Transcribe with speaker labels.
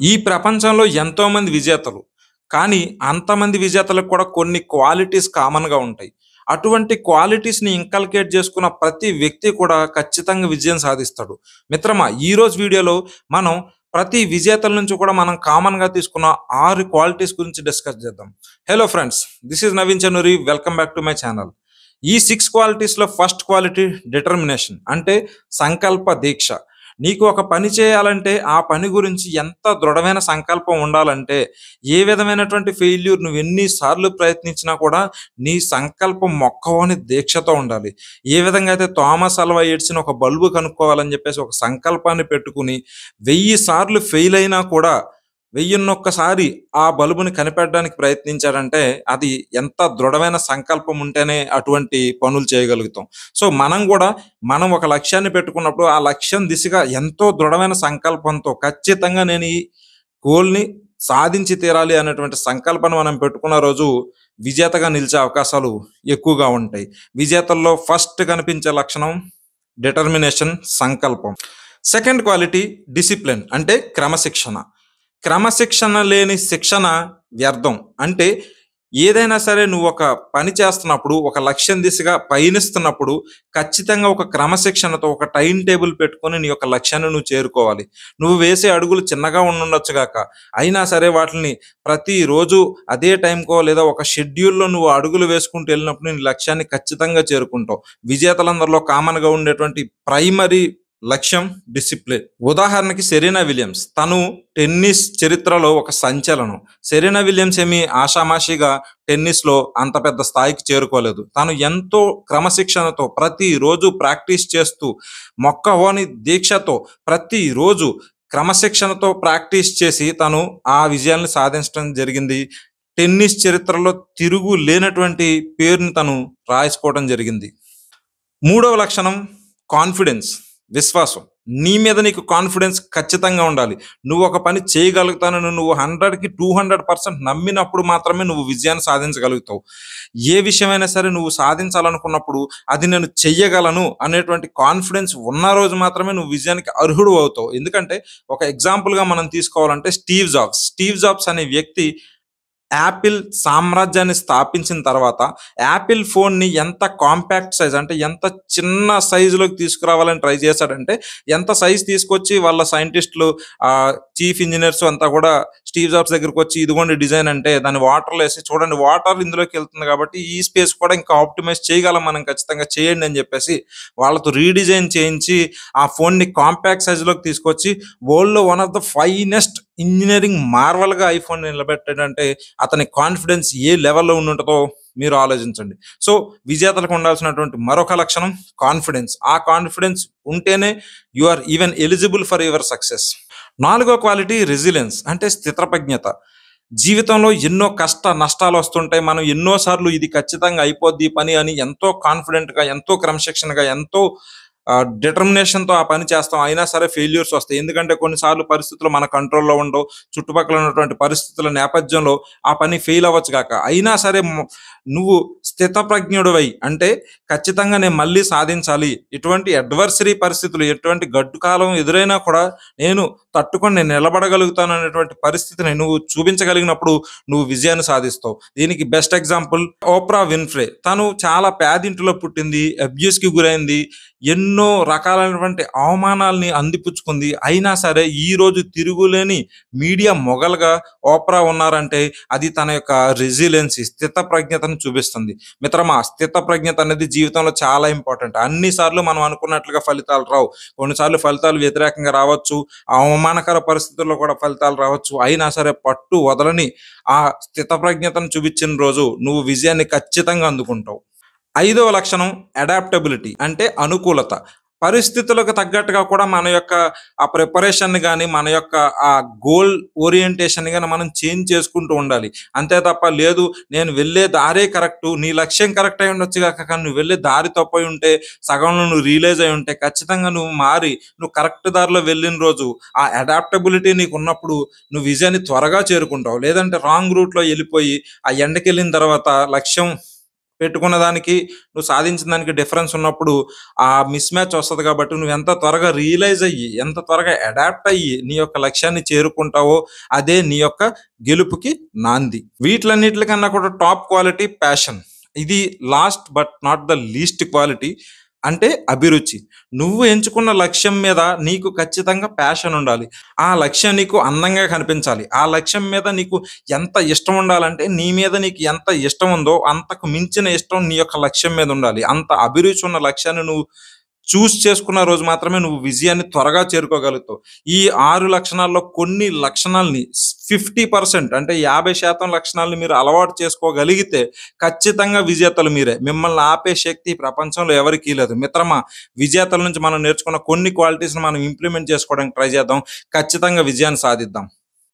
Speaker 1: ఈ ప్రపంచంలో ఎంతోమంది విజేతలు. కానీ అంతమంది విజేతలకు కూడా కొన్ని క్వాలిటీస్ కామన్‌గా ఉంటాయి. అటువంటి క్వాలిటీస్‌ని ఇంకల్కేట్ చేసుకున్న ప్రతి వ్యక్తి కూడా ఖచ్చితంగా విజయం సాధిస్తాడు. మిత్రమా, ఈరోజు వీడియోలో మనం ప్రతి విజేతల నుంచి కూడా మనం కామన్‌గా తీసుకున్న 6 క్వాలిటీస్ గురించి డిస్కస్ చేద్దాం. Hello friends, this is Naveen Chanuri. Welcome back to my channel. ఈ 6 క్వాలిటీస్‌లో ఫస్ట్ క్వాలిటీ డిటర్మినేషన్, అంటే సంకల్ప దీక్ష. నీకు ఒక పని చేయాలంటే ఆ పని గురించి ఎంత దృఢమైన సంకల్పం ఉండాలంటే, ఏ విధమైనటువంటి ఫెయిల్యూర్ నువ్వు ఎన్ని సార్లు ప్రయత్నించినా కూడా నీ సంకల్పం మొక్కవోని దీక్షతో ఉండాలి. ఏ విధంగా అయితే థామస్ అల్వా ఎడిసన్ ఒక బల్బు కనుక్కోవాలని చెప్పేసి ఒక సంకల్పాన్ని పెట్టుకుని 1000 సార్లు ఫెయిల్ అయినా కూడా 1001 ఆ బల్బుని కనిపెట్టడానికి ప్రయత్నించాడంటే అది ఎంత దృఢమైన సంకల్పం ఉంటేనే అటువంటి పనులు చేయగలుగుతాం. సో మనం ఒక లక్ష్యాన్ని పెట్టుకున్నప్పుడు ఆ లక్ష్యం దిశగా ఎంతో దృఢమైన సంకల్పంతో ఖచ్చితంగా నేను ఈ గోల్‌ని సాధించి తీరాలి అనేటువంటి సంకల్పాన్ని మనం పెట్టుకున్న రోజు విజేతగా నిలిచే అవకాశాలు ఎక్కువగా ఉంటాయి. విజేతల్లో ఫస్ట్ కనిపించే లక్షణం డిటర్మినేషన్, సంకల్పం. సెకండ్ క్వాలిటీ డిసిప్లిన్, అంటే క్రమశిక్షణ. క్రమశిక్షణ లేని శిక్షణ వ్యర్థం. అంటే ఏదైనా సరే నువ్వు ఒక పని చేస్తున్నప్పుడు, ఒక లక్ష్యం దిశగా పయనిస్తున్నప్పుడు ఖచ్చితంగా ఒక క్రమశిక్షణతో ఒక టైం టేబుల్ పెట్టుకొని నీ యొక్క లక్ష్యాన్ని నువ్వు చేరుకోవాలి. నువ్వు వేసే అడుగులు చిన్నగా ఉండుండొచ్చు గాక, అయినా సరే వాటిని ప్రతిరోజు అదే టైంకో లేదా ఒక షెడ్యూల్లో నువ్వు అడుగులు వేసుకుంటూ వెళ్ళినప్పుడు నీ లక్ష్యాన్ని ఖచ్చితంగా చేరుకుంటావు. విజేతలందరిలో కామన్‌గా ఉండేటువంటి ప్రైమరీ లక్ష్యం డిసిప్లిన్. ఉదాహరణకి సెరీనా విలియమ్స్, తను టెన్నిస్ చరిత్రలో ఒక సంచలనం. సెరీనా విలియమ్స్ ఏమి ఆషామాషిగా టెన్నిస్లో అంత పెద్ద స్థాయికి చేరుకోలేదు. తను ఎంతో క్రమశిక్షణతో ప్రతిరోజు ప్రాక్టీస్ చేస్తూ, మొక్కవోని దీక్షతో ప్రతిరోజు క్రమశిక్షణతో ప్రాక్టీస్ చేసి తను ఆ విజయాన్ని సాధించడం జరిగింది. టెన్నిస్ చరిత్రలో తిరుగు లేనటువంటి పేరుని తను రాయించుకోవడం జరిగింది. మూడవ లక్షణం కాన్ఫిడెన్స్, విశ్వాసం. నీ మీద నీకు కాన్ఫిడెన్స్ ఖచ్చితంగా ఉండాలి. నువ్వు ఒక పని చేయగలుగుతానని నువ్వు 100కి 200% నమ్మినప్పుడు మాత్రమే నువ్వు విజయాన్ని సాధించగలుగుతావు. ఏ విషయమైనా సరే నువ్వు సాధించాలనుకున్నప్పుడు అది నేను చెయ్యగలను అనేటువంటి కాన్ఫిడెన్స్ ఉన్న రోజు మాత్రమే నువ్వు విజయానికి అర్హుడు అవుతావు. ఎందుకంటే ఒక ఎగ్జాంపుల్గా మనం తీసుకోవాలంటే స్టీవ్ జాబ్స్ అనే వ్యక్తి యాపిల్ సామ్రాజ్యాన్ని స్థాపించిన తర్వాత యాపిల్ ఫోన్ని ఎంత కాంపాక్ట్ సైజ్, అంటే ఎంత చిన్న సైజులోకి తీసుకురావాలని ట్రై చేశాడంటే, ఎంత సైజ్ తీసుకొచ్చి వాళ్ళ సైంటిస్టులు, చీఫ్ ఇంజనీర్స్ అంతా కూడా స్టీవ్ జాబ్స్ దగ్గరికి వచ్చి ఇదిగోండి డిజైన్ అంటే దాన్ని వాటర్లో వేసి చూడండి వాటర్ ఇందులోకి వెళ్తుంది కాబట్టి ఈ స్పేస్ కూడా ఇంకా ఆప్టిమైజ్ చేయగలం మనం, ఖచ్చితంగా చేయండి అని చెప్పేసి వాళ్ళతో రీడిజైన్ చేయించి ఆ ఫోన్ని కాంపాక్ట్ సైజులోకి తీసుకొచ్చి వరల్డ్లో one of the finest engineering మార్వల్గా ఐఫోన్ నిలబెట్టాడంటే అతని కాన్ఫిడెన్స్ ఏ లెవెల్లో ఉంటుందో మీరు ఆలోచించండి. సో విజేతలకు ఉండాల్సినటువంటి మరొక లక్షణం కాన్ఫిడెన్స్. ఆ కాన్ఫిడెన్స్ ఉంటేనే you are even eligible for your success. నాలుగో క్వాలిటీ రెసిలియన్స్, అంటే స్థితప్రజ్ఞత. జీవితంలో ఎన్నో కష్ట నష్టాలు వస్తుంటాయి. మనం ఎన్నోసార్లు ఇది ఖచ్చితంగా అయిపోద్ది ఈ పని అని ఎంతో కాన్ఫిడెంట్గా, ఎంతో క్రమశిక్షణగా, ఎంతో డిటర్మినేషన్తో ఆ పని చేస్తాం. అయినా సరే ఫెయిల్యూర్స్ వస్తాయి. ఎందుకంటే కొన్నిసార్లు పరిస్థితులు మన కంట్రోల్లో ఉండవు. చుట్టుపక్కల ఉన్నటువంటి పరిస్థితుల నేపథ్యంలో ఆ పని ఫెయిల్ అవ్వచ్చు కాక, అయినా సరే నువ్వు స్థితప్రజ్ఞుడివై, అంటే ఖచ్చితంగా నేను మళ్ళీ సాధించాలి, ఎటువంటి అడ్వర్సరీ పరిస్థితులు, ఎటువంటి గడ్డు కాలం ఎదురైనా కూడా నేను తట్టుకొని నేను నిలబడగలుగుతాను అనేటువంటి పరిస్థితిని నువ్వు చూపించగలిగినప్పుడు నువ్వు విజయాన్ని సాధిస్తావు. దీనికి బెస్ట్ ఎగ్జాంపుల్ ఓప్రా విన్ఫ్రే. తను చాలా పేదింటిలో పుట్టింది, అబ్యూస్కి గురైంది, ఎన్నో రకాలైనటువంటి అవమానాల్ని అందిపుచ్చుకుంది. అయినా సరే ఈ రోజు తిరుగులేని మీడియా మొగలుగా ఓప్రా ఉన్నారంటే అది తన యొక్క రెసిలియన్సీ, స్థితప్రజ్ఞతను చూపిస్తుంది. మిత్రమా, స్థితప్రజ్ఞత అనేది జీవితంలో చాలా ఇంపార్టెంట్. అన్నిసార్లు మనం అనుకున్నట్లుగా ఫలితాలు రావు. కొన్నిసార్లు ఫలితాలు వ్యతిరేకంగా రావచ్చు, అవమానకర పరిస్థితుల్లో కూడా ఫలితాలు రావచ్చు. అయినా సరే పట్టు వదలని ఆ స్థితప్రజ్ఞతను చూపించిన రోజు నువ్వు విజయాన్ని ఖచ్చితంగా అందుకుంటావు. ఐదవ లక్షణం అడాప్టబిలిటీ, అంటే అనుకూలత. పరిస్థితులకు తగ్గట్టుగా కూడా మన యొక్క ఆ ప్రిపరేషన్ని కానీ, మన యొక్క ఆ గోల్ ఓరియంటేషన్ కానీ మనం చేంజ్ చేసుకుంటూ ఉండాలి. అంతే తప్ప లేదు నేను వెళ్ళే దారే కరెక్టు, నీ లక్ష్యం కరెక్ట్ అయి ఉండొచ్చు కాక, కానీ నువ్వు వెళ్ళే దారి తప్పై ఉంటే, సగంలో నువ్వు రియలైజ్ అయి ఉంటే ఖచ్చితంగా నువ్వు మారి నువ్వు కరెక్ట్ దారిలో వెళ్ళిన రోజు ఆ అడాప్టబిలిటీ నీకు ఉన్నప్పుడు నువ్వు విజయాన్ని త్వరగా చేరుకుంటావు. లేదంటే రాంగ్ రూట్లో వెళ్ళిపోయి ఆ ఎండకి వెళ్ళిన తర్వాత లక్ష్యం పెట్టుకున్న దానికి నువ్వు సాధించిన దానికి డిఫరెన్స్ ఉన్నప్పుడు ఆ మిస్ మ్యాచ్ వస్తది కాబట్టి నువ్వు ఎంత త్వరగా రియలైజ్ అయ్యి, ఎంత త్వరగా అడాప్ట్ అయ్యి నీ యొక్క లక్ష్యాన్ని చేరుకుంటావో అదే నీ యొక్క గెలుపుకి నాంది. వీటిలన్నిట్లికన్నా కూడా టాప్ క్వాలిటీ ప్యాషన్. ఇది last but not the least quality. అంటే అభిరుచి. నువ్వు ఎంచుకున్న లక్ష్యం మీద నీకు ఖచ్చితంగా ప్యాషన్ ఉండాలి. ఆ లక్ష్యం నీకు అందంగా కనిపించాలి. ఆ లక్ష్యం మీద నీకు ఎంత ఇష్టం ఉండాలంటే నీ మీద నీకు ఎంత ఇష్టం ఉందో అంతకు మించిన ఇష్టం నీ యొక్క లక్ష్యం మీద ఉండాలి. అంత అభిరుచి ఉన్న లక్ష్యాన్ని నువ్వు చూస్ చేసుకున్న రోజు మాత్రమే నువ్వు విజయాన్ని త్వరగా చేరుకోగలుగుతావు. ఈ 6 లక్షణాల్లో కొన్ని లక్షణాల్ని 50% అంటే 50% లక్షణాలని మీరు అలవాటు చేసుకోగలిగితే ఖచ్చితంగా విజేతలు మీరే. మిమ్మల్ని ఆపే శక్తి ఈ ప్రపంచంలో ఎవరికీ లేదు. మిత్రమా, విజేతల నుంచి మనం నేర్చుకున్న కొన్ని క్వాలిటీస్‌ని మనం ఇంప్లిమెంట్ చేసుకోవడానికి ట్రై చేద్దాం. ఖచ్చితంగా విజయాన్ని సాధిద్దాం.